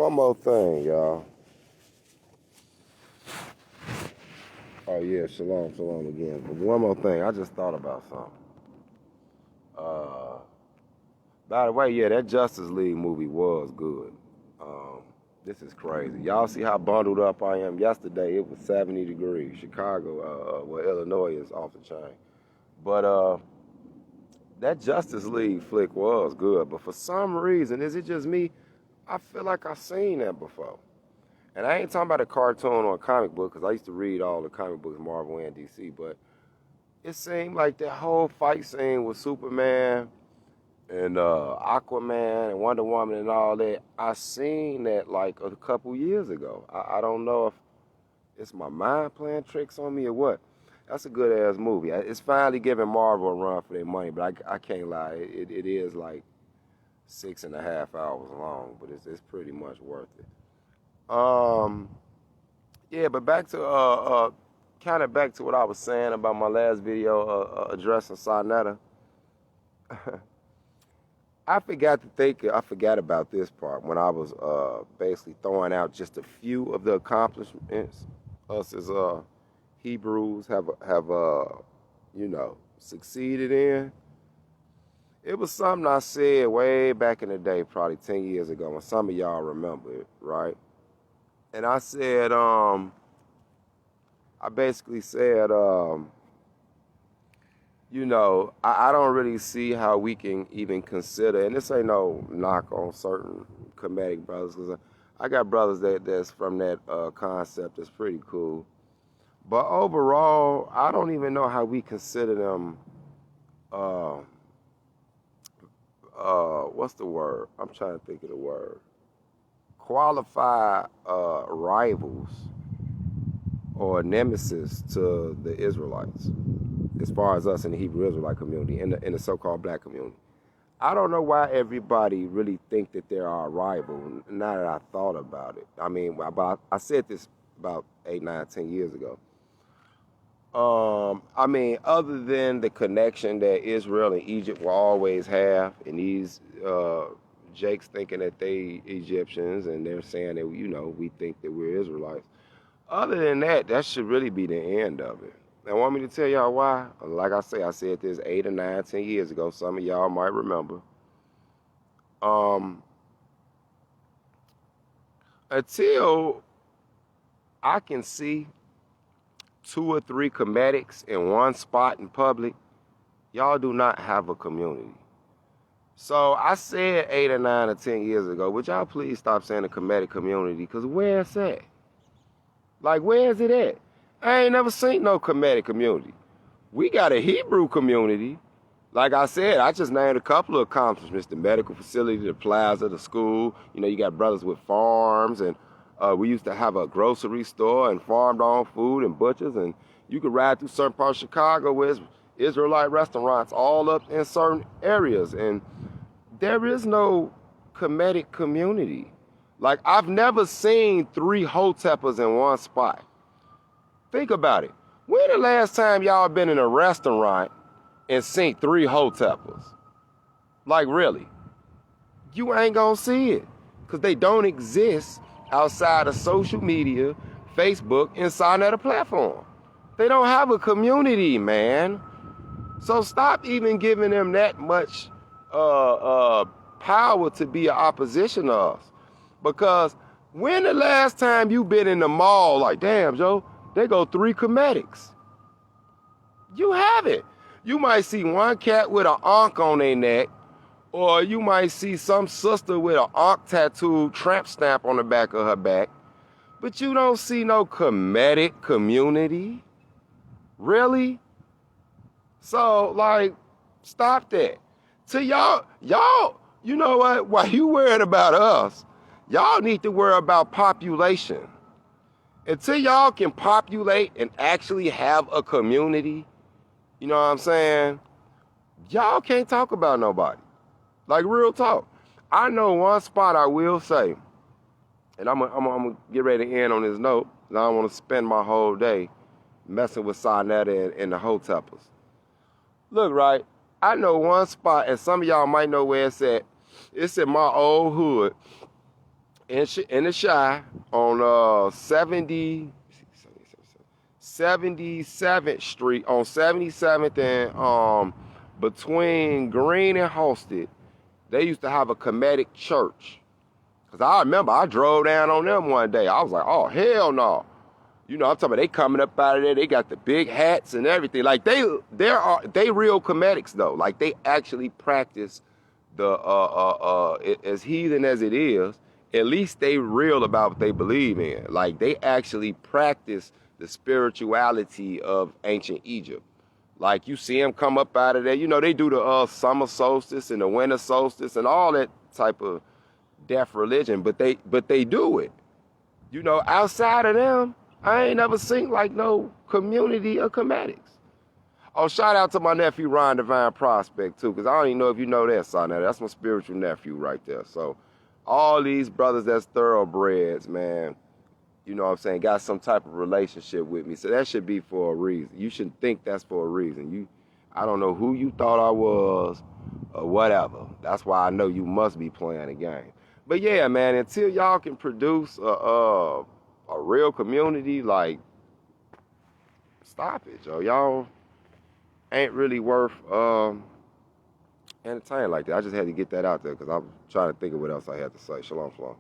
One more thing, y'all. Oh yeah, shalom, shalom again. But one more thing, I just thought about something. By the way, yeah, that Justice League movie was good. This is crazy. Y'all see how bundled up I am? Yesterday it was 70 degrees. Chicago, Illinois is off the chain. But that Justice League flick was good. But for some reason, is it just me? I feel like I've seen that before. And I ain't talking about a cartoon or a comic book, because I used to read all the comic books, Marvel and DC, but it seemed like that whole fight scene with Superman and Aquaman and Wonder Woman and all that, I seen that like a couple years ago. I don't know if it's my mind playing tricks on me or what. That's a good-ass movie. It's finally giving Marvel a run for their money, but I can't lie. It is like 6.5 hours long, but it's pretty much worth it. Yeah, but back to kind of back to what I was saying about my last video addressing Sarnetta. I forgot about this part when I was basically throwing out just a few of the accomplishments us as Hebrews have succeeded in. It was something I said way back in the day, probably 10 years ago, and some of y'all remember it, right? And I said, I basically said, I don't really see how we can even consider, and this ain't no knock on certain Kemetic brothers, because I got brothers that's from that concept that's pretty cool. But overall, I don't even know how we consider them, what's the word? I'm trying to think of the word. Qualified rivals or nemesis to the Israelites, as far as us in the Hebrew Israelite community, in the so-called black community. I don't know why everybody really think that they're our rival, now that I thought about it. I mean, I said this about 8, 9, 10 years ago. I mean, other than the connection that Israel and Egypt will always have, and these Jakes thinking that they Egyptians, and they're saying that, we think that we're Israelites. Other than that, that should really be the end of it. And want me to tell y'all why? Like I said this 8 or 9, 10 years ago. Some of y'all might remember. Until I can see 2 or 3 Kemetics in one spot in public, y'all do not have a community. So I said 8 or 9 or 10 years ago, would y'all please stop saying the Kemetic community? Because where's that? Like, where is it at? I ain't never seen no Kemetic community. We got a Hebrew community. Like I said, I just named a couple of accomplishments: the medical facility, the plaza, the school. You got brothers with farms, and we used to have a grocery store and farmed on food and butchers, and you could ride through certain parts of Chicago with Israelite restaurants all up in certain areas, and there is no Kemetic community. Like, I've never seen 3 hoteppers in one spot. Think about it. When the last time y'all been in a restaurant and seen 3 hoteppers? Like, really? You ain't gonna see it, because they don't exist outside of social media, Facebook, inside of the platform. They don't have a community, man. So stop even giving them that much power to be an opposition to us. Because when the last time you been in the mall, like, damn, Joe, they go 3 Kemetics? You haven't. You might see one cat with an Ankh on their neck, or you might see some sister with an Ankh tattoo, tramp stamp on the back of her back, but you don't see no Kemetic community. Really? So, like, stop that. To y'all, you know what? While you worried about us, y'all need to worry about population. Until y'all can populate and actually have a community, you know what I'm saying? Y'all can't talk about nobody. Like, real talk. I know one spot I will say, and I'm gonna get ready to end on this note, and I don't want to spend my whole day messing with Sarnetta and the hoteppers. Look, right, I know one spot, and some of y'all might know where it's at. It's in my old hood. in the Shy on 77th Street, on 77th and between Green and Halsted. They used to have a Kemetic church. Cause I remember I drove down on them one day. I was like, oh hell no. You know, I'm talking about they coming up out of there. They got the big hats and everything. Like they real Kemetics though. Like they actually practice the as heathen as it is. At least they real about what they believe in. Like they actually practice the spirituality of ancient Egypt. Like you see them come up out of there. You know, they do the summer solstice and the winter solstice and all that type of deaf religion. But they do it. You know, outside of them, I ain't never seen like no community of Kemetics. Oh, shout out to my nephew Ryan Divine Prospect too, because I don't even know if you know that, son. That's my spiritual nephew right there. So all these brothers that's thoroughbreds, man, you know what I'm saying, got some type of relationship with me. So that should be for a reason. You should think that's for a reason. I don't know who you thought I was or whatever. That's why I know you must be playing a game. But yeah, man, until y'all can produce a real community, like, stop it, Joe. Y'all ain't really worth entertaining like that. I just had to get that out there because I'm trying to think of what else I had to say. Shalom, shalom.